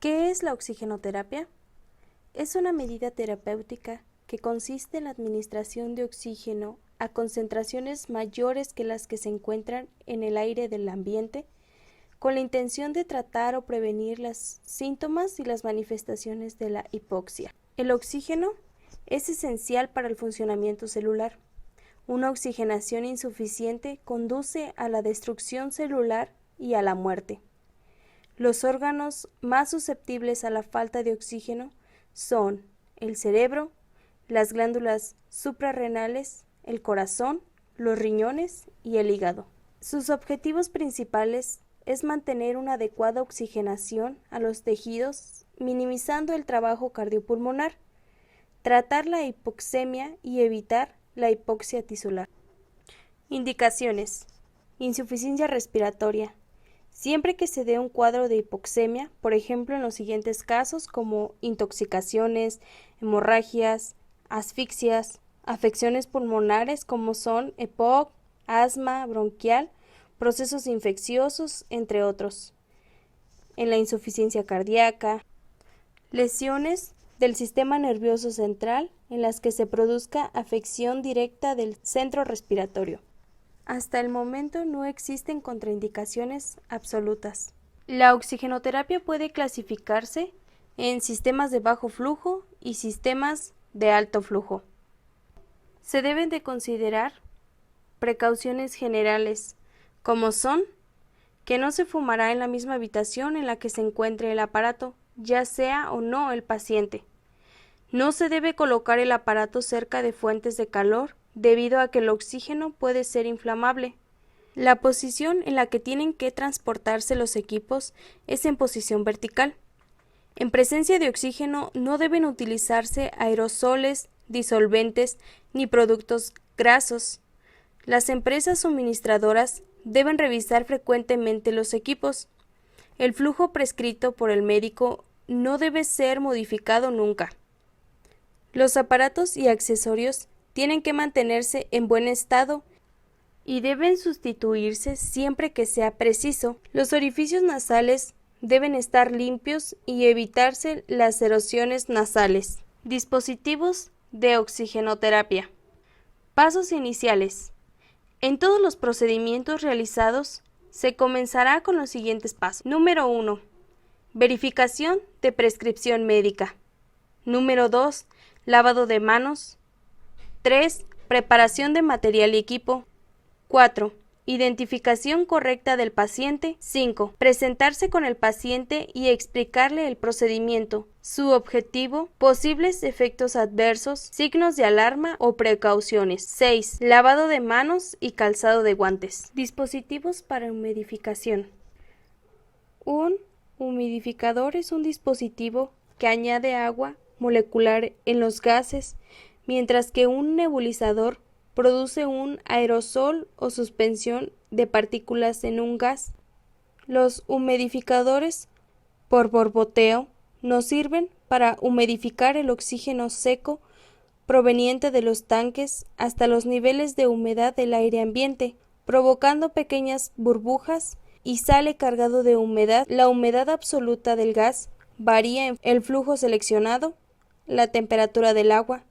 ¿Qué es la oxigenoterapia? Es una medida terapéutica que consiste en la administración de oxígeno a concentraciones mayores que las que se encuentran en el aire del ambiente, con la intención de tratar o prevenir los síntomas y las manifestaciones de la hipoxia. El oxígeno es esencial para el funcionamiento celular. Una oxigenación insuficiente conduce a la destrucción celular y a la muerte. Los órganos más susceptibles a la falta de oxígeno son el cerebro, las glándulas suprarrenales, el corazón, los riñones y el hígado. Sus objetivos principales es mantener una adecuada oxigenación a los tejidos, minimizando el trabajo cardiopulmonar, tratar la hipoxemia y evitar la hipoxia tisular. Indicaciones: insuficiencia respiratoria. Siempre que se dé un cuadro de hipoxemia, por ejemplo en los siguientes casos como intoxicaciones, hemorragias, asfixias, afecciones pulmonares como son EPOC, asma bronquial, procesos infecciosos, entre otros. En la insuficiencia cardíaca, lesiones del sistema nervioso central en las que se produzca afección directa del centro respiratorio. Hasta el momento no existen contraindicaciones absolutas. La oxigenoterapia puede clasificarse en sistemas de bajo flujo y sistemas de alto flujo. Se deben de considerar precauciones generales, como son que no se fumará en la misma habitación en la que se encuentre el aparato, ya sea o no el paciente. No se debe colocar el aparato cerca de fuentes de calor, debido a que el oxígeno puede ser inflamable. La posición en la que tienen que transportarse los equipos es en posición vertical. En presencia de oxígeno no deben utilizarse aerosoles, disolventes ni productos grasos. Las empresas suministradoras deben revisar frecuentemente los equipos. El flujo prescrito por el médico no debe ser modificado nunca. Los aparatos y accesorios tienen que mantenerse en buen estado y deben sustituirse siempre que sea preciso. Los orificios nasales deben estar limpios y evitarse las erosiones nasales. Dispositivos de oxigenoterapia. Pasos iniciales. En todos los procedimientos realizados se comenzará con los siguientes pasos. Número 1. Verificación de prescripción médica. Número 2. Lavado de manos. 3. Preparación de material y equipo. 4. Identificación correcta del paciente. 5. Presentarse con el paciente y explicarle el procedimiento, su objetivo, posibles efectos adversos, signos de alarma o precauciones. 6. Lavado de manos y calzado de guantes. Dispositivos para humidificación. Un humidificador es un dispositivo que añade agua molecular en los gases, mientras que un nebulizador produce un aerosol o suspensión de partículas en un gas. Los humidificadores por borboteo nos sirven para humidificar el oxígeno seco proveniente de los tanques hasta los niveles de humedad del aire ambiente, provocando pequeñas burbujas y sale cargado de humedad. La humedad absoluta del gas varía en el flujo seleccionado, la temperatura del agua,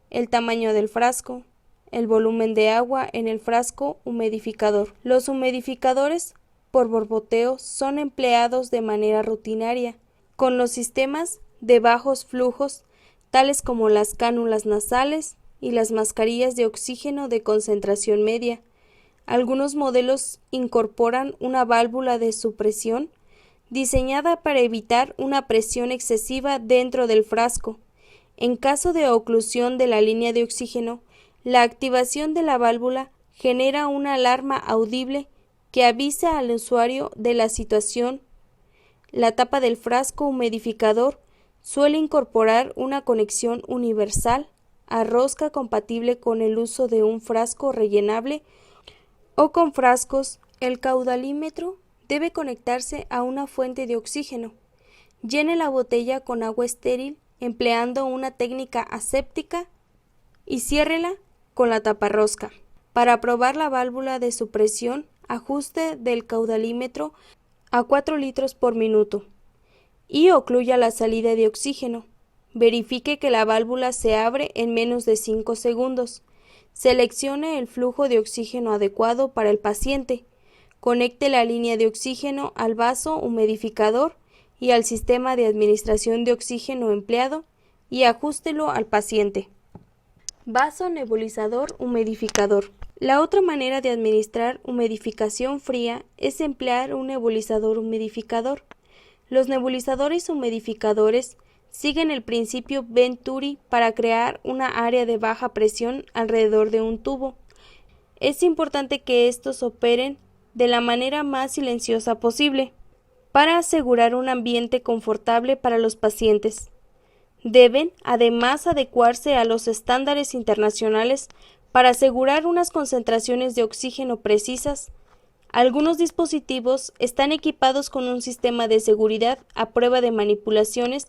el tamaño del frasco, el volumen de agua en el frasco humidificador. Los humidificadores por borboteo son empleados de manera rutinaria con los sistemas de bajos flujos, tales como las cánulas nasales y las mascarillas de oxígeno de concentración media. Algunos modelos incorporan una válvula de supresión diseñada para evitar una presión excesiva dentro del frasco. En caso de oclusión de la línea de oxígeno, la activación de la válvula genera una alarma audible que avisa al usuario de la situación. La tapa del frasco humidificador suele incorporar una conexión universal a rosca compatible con el uso de un frasco rellenable o con frascos. El caudalímetro debe conectarse a una fuente de oxígeno. Llene la botella con agua estéril empleando una técnica aséptica y ciérrela con la taparrosca. Para probar la válvula de supresión, ajuste del caudalímetro a 4 litros por minuto. y ocluya la salida de oxígeno. Verifique que la válvula se abre en menos de 5 segundos. Seleccione el flujo de oxígeno adecuado para el paciente. Conecte la línea de oxígeno al vaso humidificador y al sistema de administración de oxígeno empleado y ajústelo al paciente. Vaso nebulizador humidificador. La otra manera de administrar humidificación fría es emplear un nebulizador humidificador. Los nebulizadores humidificadores siguen el principio Venturi para crear una área de baja presión alrededor de un tubo. Es importante que estos operen de la manera más silenciosa posible para asegurar un ambiente confortable para los pacientes. Deben, además, adecuarse a los estándares internacionales para asegurar unas concentraciones de oxígeno precisas. Algunos dispositivos están equipados con un sistema de seguridad a prueba de manipulaciones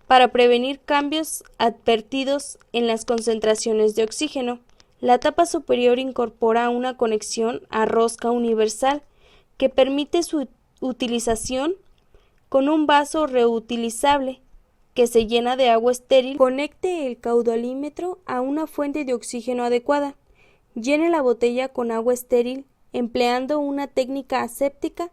para prevenir cambios advertidos en las concentraciones de oxígeno. La tapa superior incorpora una conexión a rosca universal que permite su utilización con un vaso reutilizable que se llena de agua estéril. Conecte el caudalímetro a una fuente de oxígeno adecuada. Llene la botella con agua estéril empleando una técnica aséptica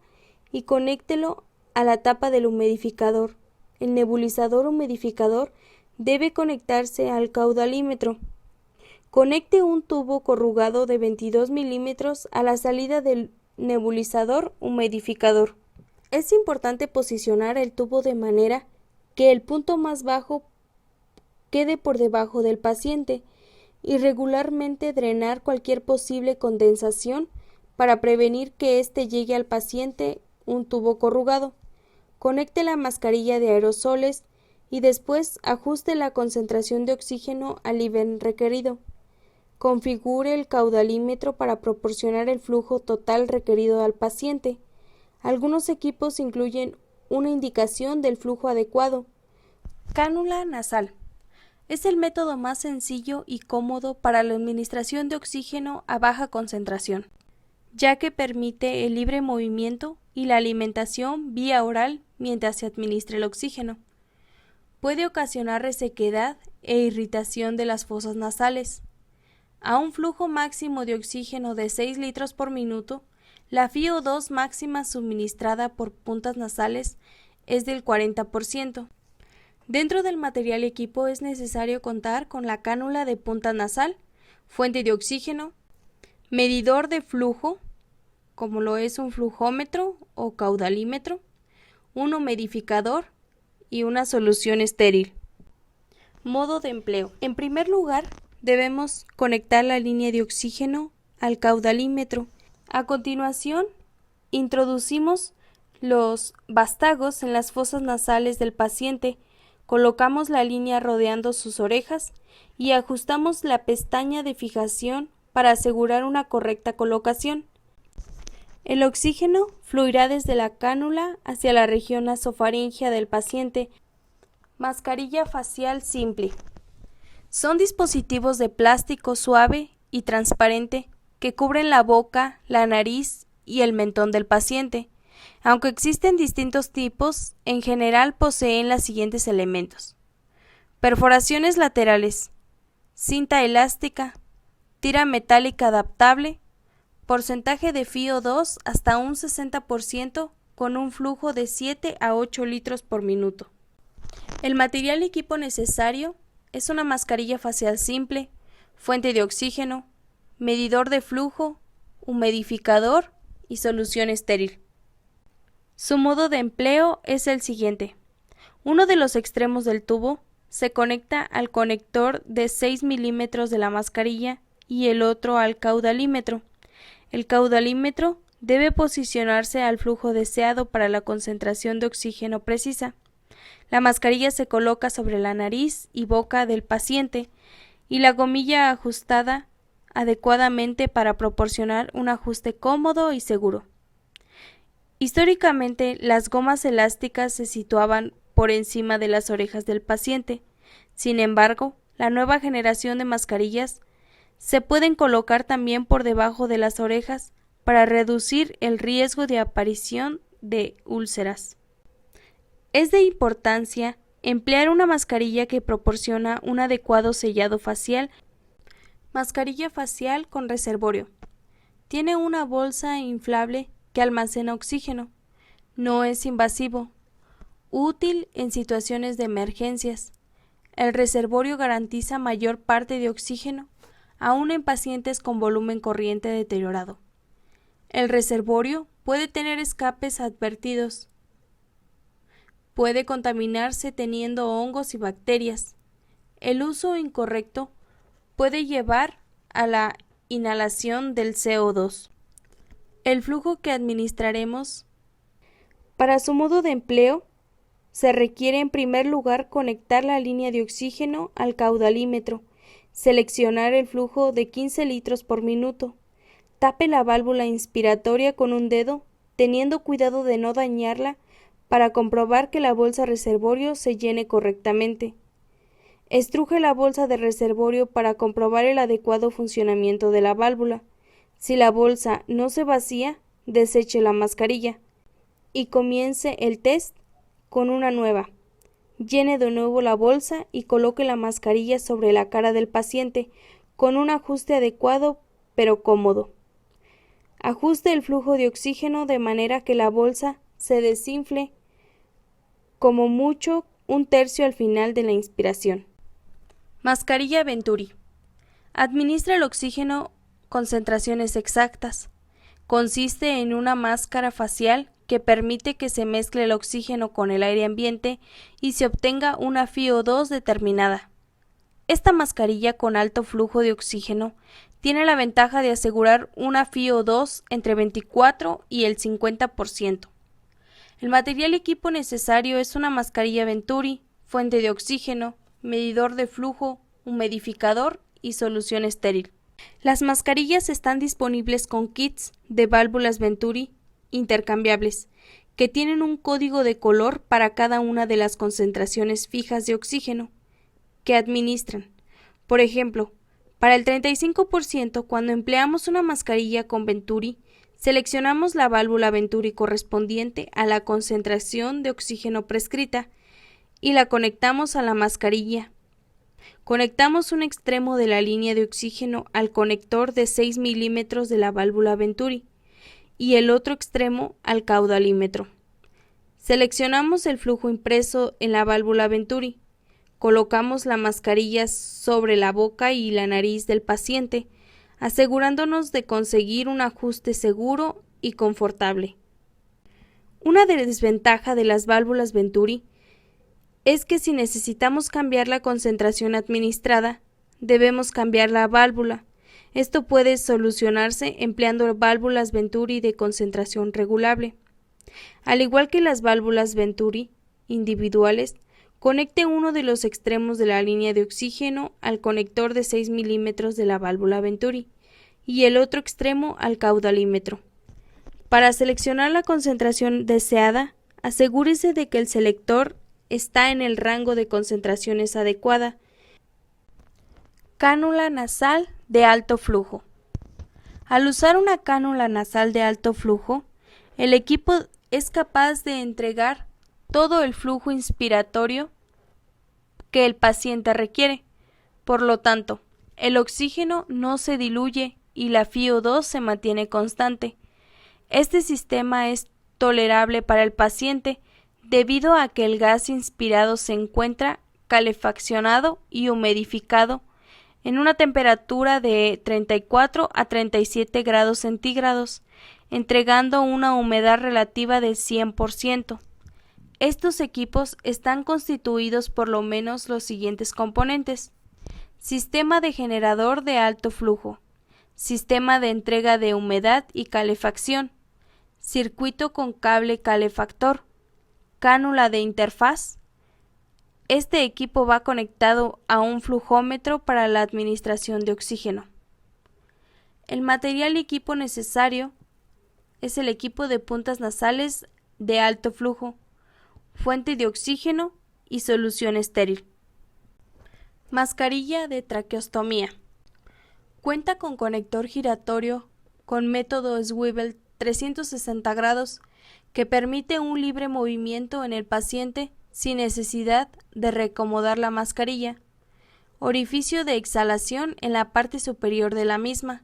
y conéctelo a la tapa del humidificador. El nebulizador humidificador debe conectarse al caudalímetro. Conecte un tubo corrugado de 22 milímetros a la salida del nebulizador humidificador. Es importante posicionar el tubo de manera que el punto más bajo quede por debajo del paciente y regularmente drenar cualquier posible condensación para prevenir que éste llegue al paciente un tubo corrugado. Conecte la mascarilla de aerosoles y después ajuste la concentración de oxígeno al nivel requerido. Configure el caudalímetro para proporcionar el flujo total requerido al paciente. Algunos equipos incluyen una indicación del flujo adecuado. Cánula nasal. Es el método más sencillo y cómodo para la administración de oxígeno a baja concentración, ya que permite el libre movimiento y la alimentación vía oral mientras se administra el oxígeno. Puede ocasionar resequedad e irritación de las fosas nasales. A un flujo máximo de oxígeno de 6 litros por minuto, la FiO2 máxima suministrada por puntas nasales es del 40%. Dentro del material y equipo es necesario contar con la cánula de punta nasal, fuente de oxígeno, medidor de flujo, como lo es un flujómetro o caudalímetro, un humidificador y una solución estéril. Modo de empleo. En primer lugar, debemos conectar la línea de oxígeno al caudalímetro. A continuación, introducimos los vástagos en las fosas nasales del paciente, colocamos la línea rodeando sus orejas y ajustamos la pestaña de fijación para asegurar una correcta colocación. El oxígeno fluirá desde la cánula hacia la región nasofaríngea del paciente. Mascarilla facial simple. Son dispositivos de plástico suave y transparente que cubren la boca, la nariz y el mentón del paciente. Aunque existen distintos tipos, en general poseen los siguientes elementos: perforaciones laterales, cinta elástica, tira metálica adaptable, porcentaje de FiO2 hasta un 60% con un flujo de 7 a 8 litros por minuto. El material y equipo necesario es una mascarilla facial simple, fuente de oxígeno, medidor de flujo, humidificador y solución estéril. Su modo de empleo es el siguiente. Uno de los extremos del tubo se conecta al conector de 6 milímetros de la mascarilla y el otro al caudalímetro. El caudalímetro debe posicionarse al flujo deseado para la concentración de oxígeno precisa. La mascarilla se coloca sobre la nariz y boca del paciente y la gomilla ajustada adecuadamente para proporcionar un ajuste cómodo y seguro. Históricamente, las gomas elásticas se situaban por encima de las orejas del paciente. Sin embargo, la nueva generación de mascarillas se pueden colocar también por debajo de las orejas para reducir el riesgo de aparición de úlceras. Es de importancia emplear una mascarilla que proporciona un adecuado sellado facial. Mascarilla facial con reservorio. Tiene una bolsa inflable que almacena oxígeno. No es invasivo. Útil en situaciones de emergencias. El reservorio garantiza mayor parte de oxígeno, aún en pacientes con volumen corriente deteriorado. El reservorio puede tener escapes advertidos. Puede contaminarse teniendo hongos y bacterias. El uso incorrecto puede llevar a la inhalación del CO2. El flujo que administraremos. Para su modo de empleo, se requiere en primer lugar conectar la línea de oxígeno al caudalímetro, seleccionar el flujo de 15 litros por minuto, tape la válvula inspiratoria con un dedo, teniendo cuidado de no dañarla para comprobar que la bolsa reservorio se llene correctamente. Estruje la bolsa de reservorio para comprobar el adecuado funcionamiento de la válvula. Si la bolsa no se vacía, deseche la mascarilla y comience el test con una nueva. Llene de nuevo la bolsa y coloque la mascarilla sobre la cara del paciente con un ajuste adecuado pero cómodo. Ajuste el flujo de oxígeno de manera que la bolsa se desinfle como mucho un tercio al final de la inspiración. Mascarilla Venturi. Administra el oxígeno concentraciones exactas. Consiste en una máscara facial que permite que se mezcle el oxígeno con el aire ambiente y se obtenga una FiO2 determinada. Esta mascarilla con alto flujo de oxígeno tiene la ventaja de asegurar una FiO2 entre 24 y el 50%. El material y equipo necesario es una mascarilla Venturi, fuente de oxígeno, medidor de flujo, humidificador y solución estéril. Las mascarillas están disponibles con kits de válvulas Venturi intercambiables, que tienen un código de color para cada una de las concentraciones fijas de oxígeno que administran. Por ejemplo, para el 35%, cuando empleamos una mascarilla con Venturi, seleccionamos la válvula Venturi correspondiente a la concentración de oxígeno prescrita y la conectamos a la mascarilla. Conectamos un extremo de la línea de oxígeno al conector de 6 milímetros de la válvula Venturi y el otro extremo al caudalímetro. Seleccionamos el flujo impreso en la válvula Venturi. Colocamos la mascarilla sobre la boca y la nariz del paciente, asegurándonos de conseguir un ajuste seguro y confortable. Una desventaja de las válvulas Venturi es que si necesitamos cambiar la concentración administrada, debemos cambiar la válvula. Esto puede solucionarse empleando válvulas Venturi de concentración regulable. Al igual que las válvulas Venturi individuales, conecte uno de los extremos de la línea de oxígeno al conector de 6 milímetros de la válvula Venturi y el otro extremo al caudalímetro. Para seleccionar la concentración deseada, asegúrese de que el selector está en el rango de concentraciones adecuada. Cánula nasal de alto flujo. Al usar una cánula nasal de alto flujo, el equipo es capaz de entregar todo el flujo inspiratorio que el paciente requiere. Por lo tanto, el oxígeno no se diluye y la FiO2 se mantiene constante. Este sistema es tolerable para el paciente debido a que el gas inspirado se encuentra calefaccionado y humidificado en una temperatura de 34 a 37 grados centígrados, entregando una humedad relativa de 100%. Estos equipos están constituidos por lo menos los siguientes componentes: sistema de generador de alto flujo, sistema de entrega de humedad y calefacción, circuito con cable calefactor, cánula de interfaz. Este equipo va conectado a un flujómetro para la administración de oxígeno. El material y equipo necesario es el equipo de puntas nasales de alto flujo, fuente de oxígeno y solución estéril. Mascarilla de traqueostomía. Cuenta con conector giratorio con método swivel 360 grados que permite un libre movimiento en el paciente sin necesidad de reacomodar la mascarilla. Orificio de exhalación en la parte superior de la misma.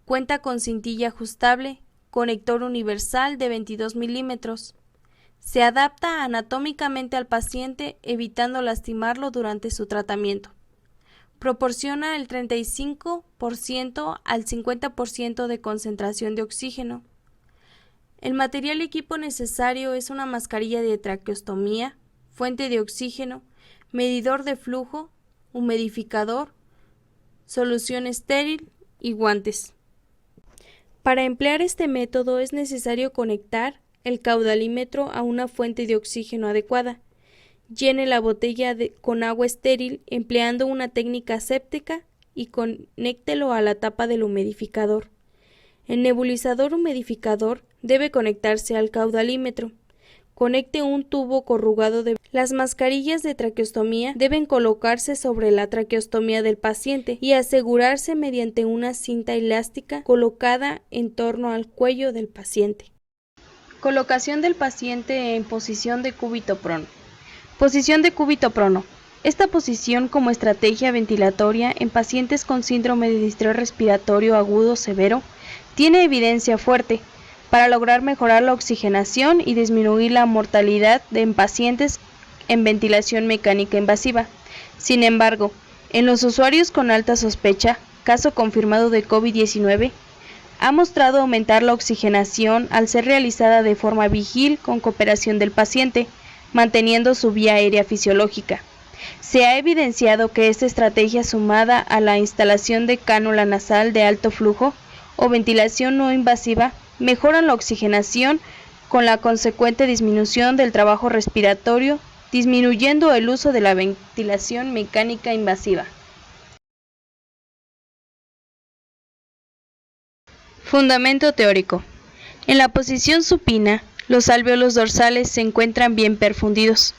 Cuenta con cintilla ajustable, conector universal de 22 milímetros. Se adapta anatómicamente al paciente evitando lastimarlo durante su tratamiento. Proporciona el 35% al 50% de concentración de oxígeno. El material y equipo necesario es una mascarilla de traqueostomía, fuente de oxígeno, medidor de flujo, humidificador, solución estéril y guantes. Para emplear este método es necesario conectar el caudalímetro a una fuente de oxígeno adecuada. Llene la botella con agua estéril empleando una técnica aséptica y conéctelo a la tapa del humidificador. El nebulizador humidificador debe conectarse al caudalímetro. Conecte un tubo corrugado de... Las mascarillas de traqueostomía deben colocarse sobre la traqueostomía del paciente y asegurarse mediante una cinta elástica colocada en torno al cuello del paciente. Colocación del paciente en posición de cúbito prono. Posición de cúbito prono. Esta posición como estrategia ventilatoria en pacientes con síndrome de distrés respiratorio agudo severo tiene evidencia fuerte para lograr mejorar la oxigenación y disminuir la mortalidad en pacientes en ventilación mecánica invasiva. Sin embargo, en los usuarios con alta sospecha, caso confirmado de COVID-19, ha mostrado aumentar la oxigenación al ser realizada de forma vigil con cooperación del paciente, manteniendo su vía aérea fisiológica. Se ha evidenciado que esta estrategia sumada a la instalación de cánula nasal de alto flujo o ventilación no invasiva mejoran la oxigenación con la consecuente disminución del trabajo respiratorio, disminuyendo el uso de la ventilación mecánica invasiva. Fundamento teórico. En la posición supina, los alvéolos dorsales se encuentran bien perfundidos,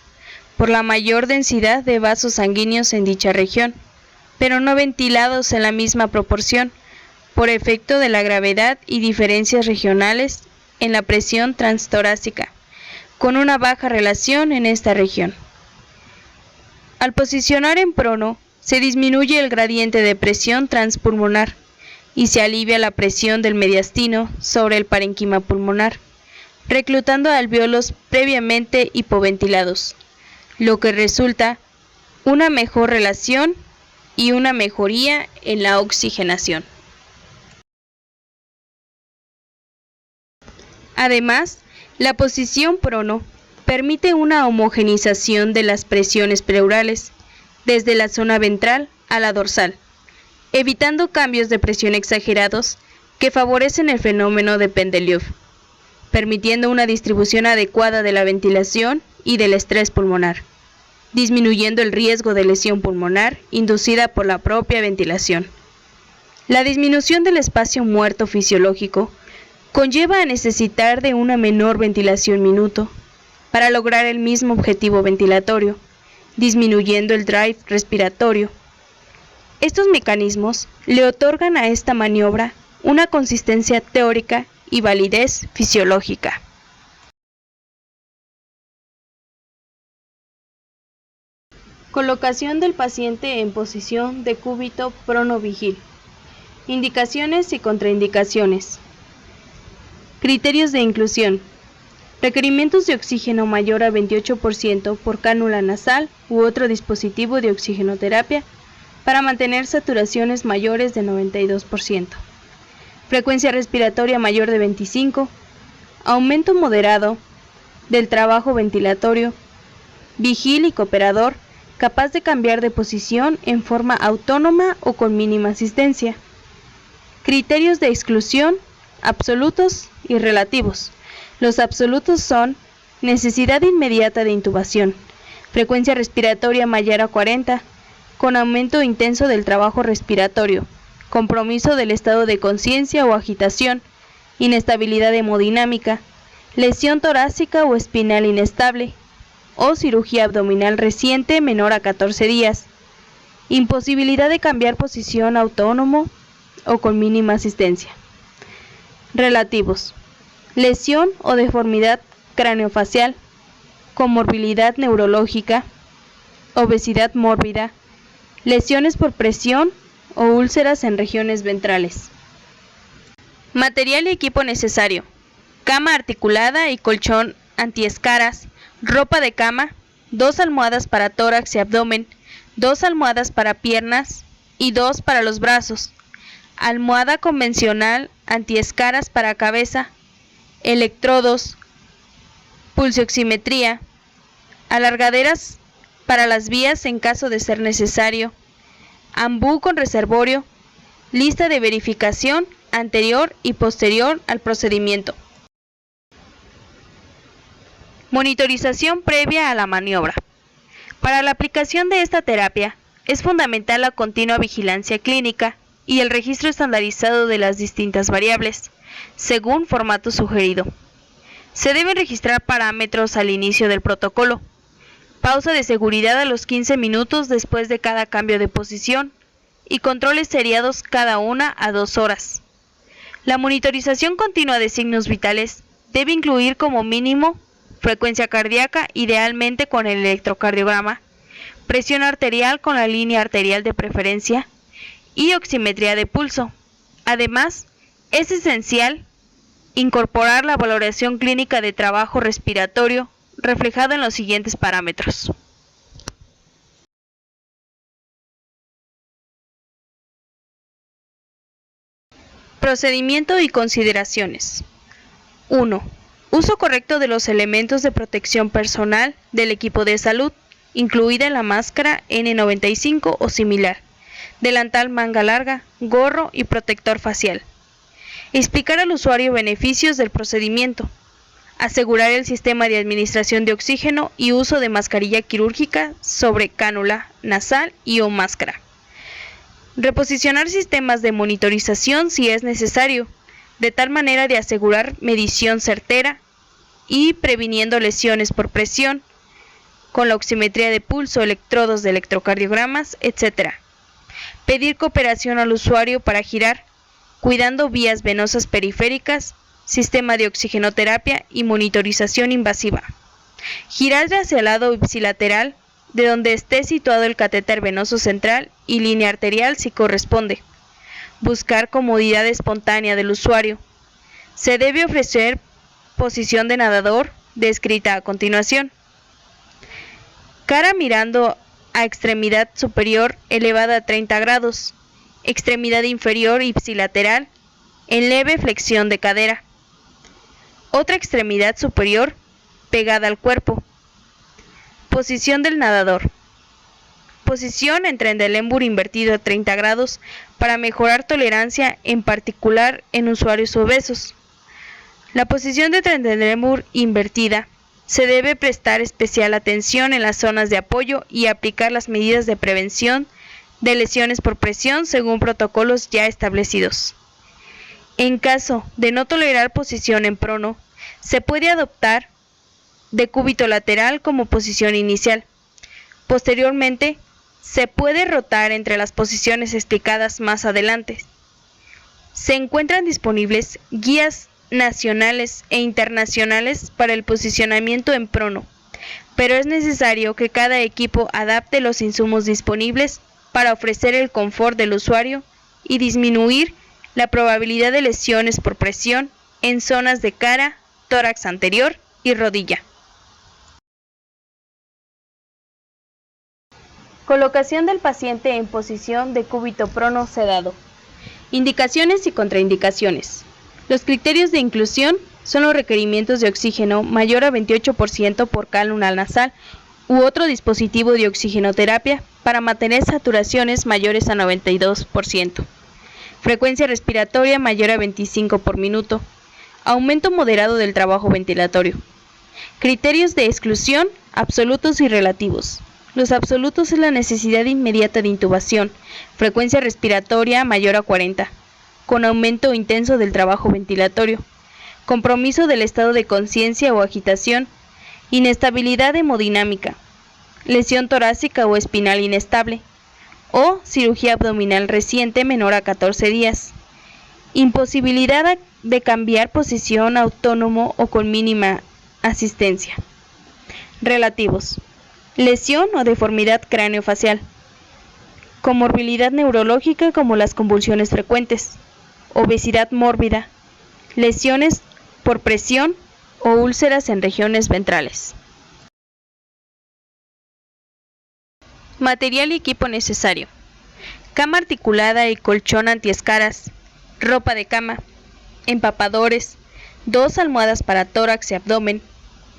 por la mayor densidad de vasos sanguíneos en dicha región, pero no ventilados en la misma proporción, por efecto de la gravedad y diferencias regionales en la presión transtorácica, con una baja relación en esta región. Al posicionar en prono, se disminuye el gradiente de presión transpulmonar y se alivia la presión del mediastino sobre el parénquima pulmonar, reclutando alvéolos previamente hipoventilados, lo que resulta una mejor relación y una mejoría en la oxigenación. Además, la posición prono permite una homogenización de las presiones pleurales, desde la zona ventral a la dorsal, evitando cambios de presión exagerados que favorecen el fenómeno de Pendeleev, permitiendo una distribución adecuada de la ventilación y del estrés pulmonar, disminuyendo el riesgo de lesión pulmonar inducida por la propia ventilación. La disminución del espacio muerto fisiológico conlleva a necesitar de una menor ventilación minuto para lograr el mismo objetivo ventilatorio, disminuyendo el drive respiratorio. Estos mecanismos le otorgan a esta maniobra una consistencia teórica y validez fisiológica. Colocación del paciente en posición de cúbito prono-vigil. Indicaciones y contraindicaciones. Criterios de inclusión. Requerimientos de oxígeno mayor a 28% por cánula nasal u otro dispositivo de oxigenoterapia para mantener saturaciones mayores de 92%. Frecuencia respiratoria mayor de 25. Aumento moderado del trabajo ventilatorio. Vigil y cooperador capaz de cambiar de posición en forma autónoma o con mínima asistencia. Criterios de exclusión, absolutos y relativos. Los absolutos son necesidad inmediata de intubación, frecuencia respiratoria mayor a 40, con aumento intenso del trabajo respiratorio, compromiso del estado de conciencia o agitación, inestabilidad hemodinámica, lesión torácica o espinal inestable, o cirugía abdominal reciente menor a 14 días, imposibilidad de cambiar posición autónomo o con mínima asistencia. Relativos. Lesión o deformidad craneofacial, comorbilidad neurológica, obesidad mórbida, lesiones por presión o úlceras en regiones ventrales. Material y equipo necesario: cama articulada y colchón antiescaras, ropa de cama, 2 almohadas para tórax y abdomen, 2 almohadas para piernas y 2 para los brazos, almohada convencional antiescaras para cabeza, electrodos, pulsioximetría, alargaderas para las vías en caso de ser necesario, ambú con reservorio, lista de verificación anterior y posterior al procedimiento. Monitorización previa a la maniobra. Para la aplicación de esta terapia, es fundamental la continua vigilancia clínica y el registro estandarizado de las distintas variables, según formato sugerido. Se deben registrar parámetros al inicio del protocolo, pausa de seguridad a los 15 minutos después de cada cambio de posición y controles seriados cada 1 a 2 horas. La monitorización continua de signos vitales debe incluir como mínimo frecuencia cardíaca, idealmente con el electrocardiograma, presión arterial con la línea arterial de preferencia y oximetría de pulso. Además, es esencial incorporar la valoración clínica de trabajo respiratorio reflejada en los siguientes parámetros. Procedimiento y consideraciones. 1. Uso correcto de los elementos de protección personal del equipo de salud, incluida la máscara N95 o similar, delantal manga larga, gorro y protector facial. Explicar al usuario beneficios del procedimiento. Asegurar el sistema de administración de oxígeno y uso de mascarilla quirúrgica sobre cánula nasal y o máscara. Reposicionar sistemas de monitorización si es necesario, de tal manera de asegurar medición certera y previniendo lesiones por presión, con la oximetría de pulso, electrodos de electrocardiogramas, etc. Pedir cooperación al usuario para girar, cuidando vías venosas periféricas, sistema de oxigenoterapia y monitorización invasiva. Girar hacia el lado ipsilateral, de donde esté situado el catéter venoso central y línea arterial si corresponde. Buscar comodidad espontánea del usuario. Se debe ofrecer posición de nadador, descrita a continuación. Cara mirando a extremidad superior elevada a 30 grados, extremidad inferior ipsilateral, en leve flexión de cadera. Otra extremidad superior pegada al cuerpo. Posición del nadador. Posición en Trendelenburg invertido a 30 grados para mejorar tolerancia, en particular en usuarios obesos. La posición de Trendelenburg invertida se debe prestar especial atención en las zonas de apoyo y aplicar las medidas de prevención de lesiones por presión según protocolos ya establecidos. En caso de no tolerar posición en prono, se puede adoptar decúbito lateral como posición inicial. Posteriormente, se puede rotar entre las posiciones explicadas más adelante. Se encuentran disponibles guías nacionales e internacionales para el posicionamiento en prono, pero es necesario que cada equipo adapte los insumos disponibles para ofrecer el confort del usuario y disminuir la probabilidad de lesiones por presión en zonas de cara, tórax anterior y rodilla. Colocación del paciente en posición de cúbito prono sedado. Indicaciones y contraindicaciones. Los criterios de inclusión son los requerimientos de oxígeno mayor a 28% por cánula nasal u otro dispositivo de oxigenoterapia para mantener saturaciones mayores a 92%. Frecuencia respiratoria mayor a 25 por minuto. Aumento moderado del trabajo ventilatorio. Criterios de exclusión absolutos y relativos. Los absolutos es la necesidad inmediata de intubación, frecuencia respiratoria mayor a 40, con aumento intenso del trabajo ventilatorio, compromiso del estado de conciencia o agitación, inestabilidad hemodinámica, lesión torácica o espinal inestable, o cirugía abdominal reciente menor a 14 días, imposibilidad de cambiar posición autónomo o con mínima Asistencia. Relativos. Lesión o deformidad craneofacial. Comorbilidad neurológica como las convulsiones frecuentes. Obesidad mórbida. Lesiones por presión o úlceras en regiones ventrales. Material y equipo necesario. Cama articulada y colchón antiescaras. Ropa de cama. Empapadores. 2 almohadas para tórax y abdomen.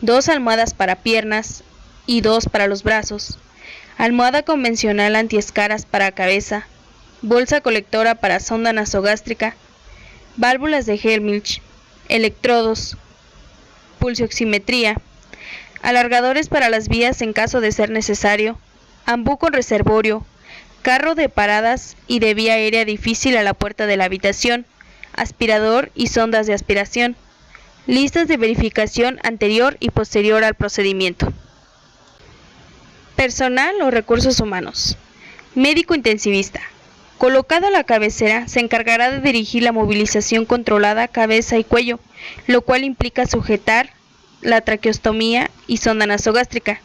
2 almohadas para piernas y 2 para los brazos. Almohada convencional antiescaras para cabeza. Bolsa colectora para sonda nasogástrica. Válvulas de Helmholtz. Electrodos. Pulsioximetría. Alargadores para las vías en caso de ser necesario. Ambú con reservorio. Carro de paradas y de vía aérea difícil a la puerta de la habitación. Aspirador y sondas de aspiración. Listas de verificación anterior y posterior al procedimiento. Personal o recursos humanos. Médico intensivista. Colocado a la cabecera, se encargará de dirigir la movilización controlada cabeza y cuello, lo cual implica sujetar la traqueostomía y sonda nasogástrica.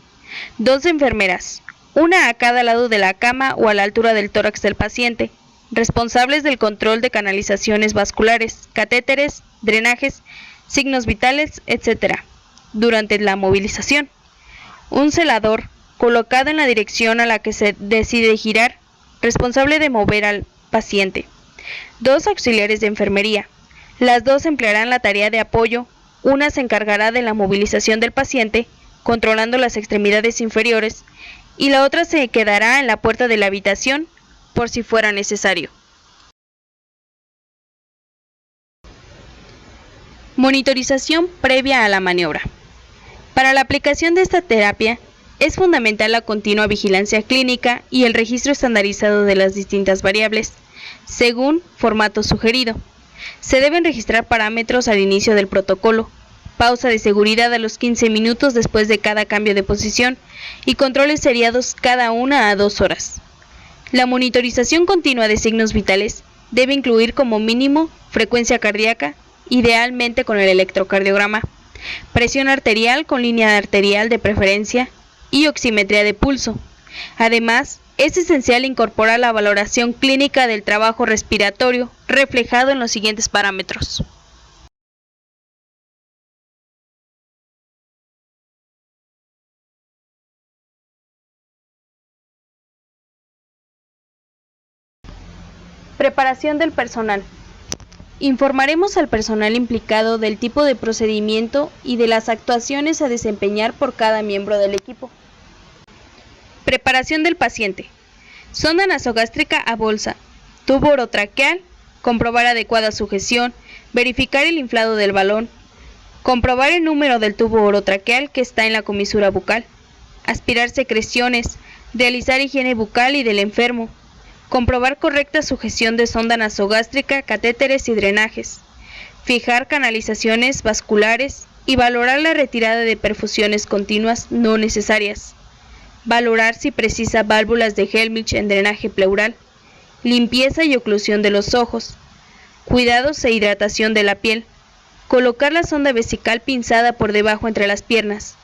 2 enfermeras, una a cada lado de la cama o a la altura del tórax del paciente, responsables del control de canalizaciones vasculares, catéteres, drenajes, signos vitales, etc. durante la movilización. Un celador, colocado en la dirección a la que se decide girar, responsable de mover al paciente. 2 auxiliares de enfermería. Las 2 emplearán la tarea de apoyo. Una se encargará de la movilización del paciente, controlando las extremidades inferiores, y la otra se quedará en la puerta de la habitación por si fuera necesario. Monitorización previa a la maniobra. Para la aplicación de esta terapia, es fundamental la continua vigilancia clínica y el registro estandarizado de las distintas variables, según formato sugerido. Se deben registrar parámetros al inicio del protocolo, pausa de seguridad a los 15 minutos después de cada cambio de posición y controles seriados cada 1 a 2 horas. La monitorización continua de signos vitales debe incluir como mínimo frecuencia cardíaca, idealmente con el electrocardiograma, presión arterial con línea arterial de preferencia y oximetría de pulso. Además, es esencial incorporar la valoración clínica del trabajo respiratorio reflejado en los siguientes parámetros. Preparación del personal. Informaremos al personal implicado del tipo de procedimiento y de las actuaciones a desempeñar por cada miembro del equipo. Preparación del paciente. Sonda nasogástrica a bolsa, tubo orotraqueal, comprobar adecuada sujeción, verificar el inflado del balón, comprobar el número del tubo orotraqueal que está en la comisura bucal, aspirar secreciones, realizar higiene bucal y del enfermo, comprobar correcta sujeción de sonda nasogástrica, catéteres y drenajes, fijar canalizaciones vasculares y valorar la retirada de perfusiones continuas no necesarias, valorar si precisa válvulas de Helmholtz en drenaje pleural, limpieza y oclusión de los ojos, cuidados e hidratación de la piel, colocar la sonda vesical pinzada por debajo entre las piernas,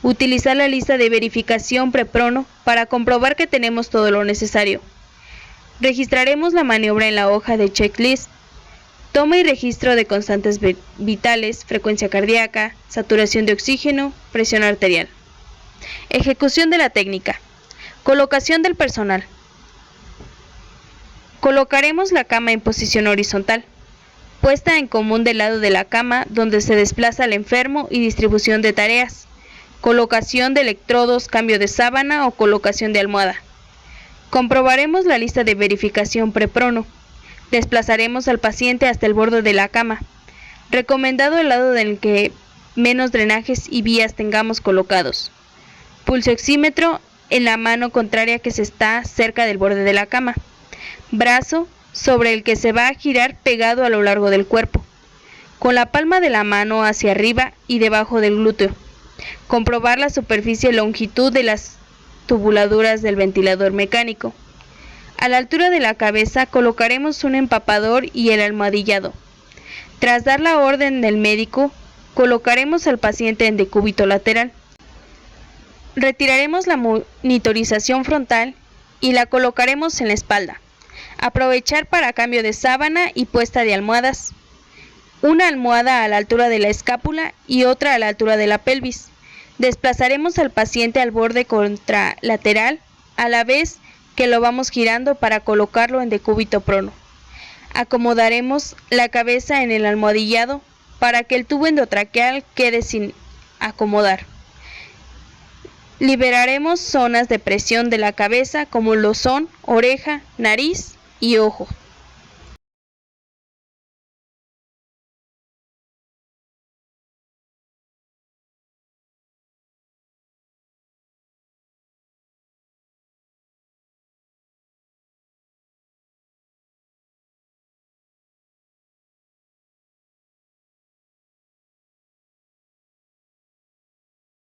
utilizar la lista de verificación preprono para comprobar que tenemos todo lo necesario. Registraremos la maniobra en la hoja de checklist. Toma y registro de constantes vitales, frecuencia cardíaca, saturación de oxígeno, presión arterial. Ejecución de la técnica. Colocación del personal. Colocaremos la cama en posición horizontal, puesta en común del lado de la cama donde se desplaza el enfermo y distribución de tareas. Colocación de electrodos, cambio de sábana o colocación de almohada. Comprobaremos la lista de verificación preprono. Desplazaremos al paciente hasta el borde de la cama. Recomendado el lado en el que menos drenajes y vías tengamos colocados. Pulsioxímetro en la mano contraria que se está cerca del borde de la cama. Brazo sobre el que se va a girar pegado a lo largo del cuerpo. Con la palma de la mano hacia arriba y debajo del glúteo. Comprobar la superficie y longitud de las tubuladuras del ventilador mecánico. A la altura de la cabeza colocaremos un empapador y el almohadillado. Tras dar la orden del médico, Colocaremos al paciente en decúbito lateral. Retiraremos la monitorización frontal y la colocaremos en la espalda. Aprovechar para cambio de sábana y puesta de almohadas. Una almohada a la altura de la escápula y otra a la altura de la pelvis. Desplazaremos al paciente al borde contralateral a la vez que lo vamos girando para colocarlo en decúbito prono. Acomodaremos la cabeza en el almohadillado para que el tubo endotraqueal quede sin acomodar. Liberaremos zonas de presión de la cabeza como lo son oreja, nariz y ojo.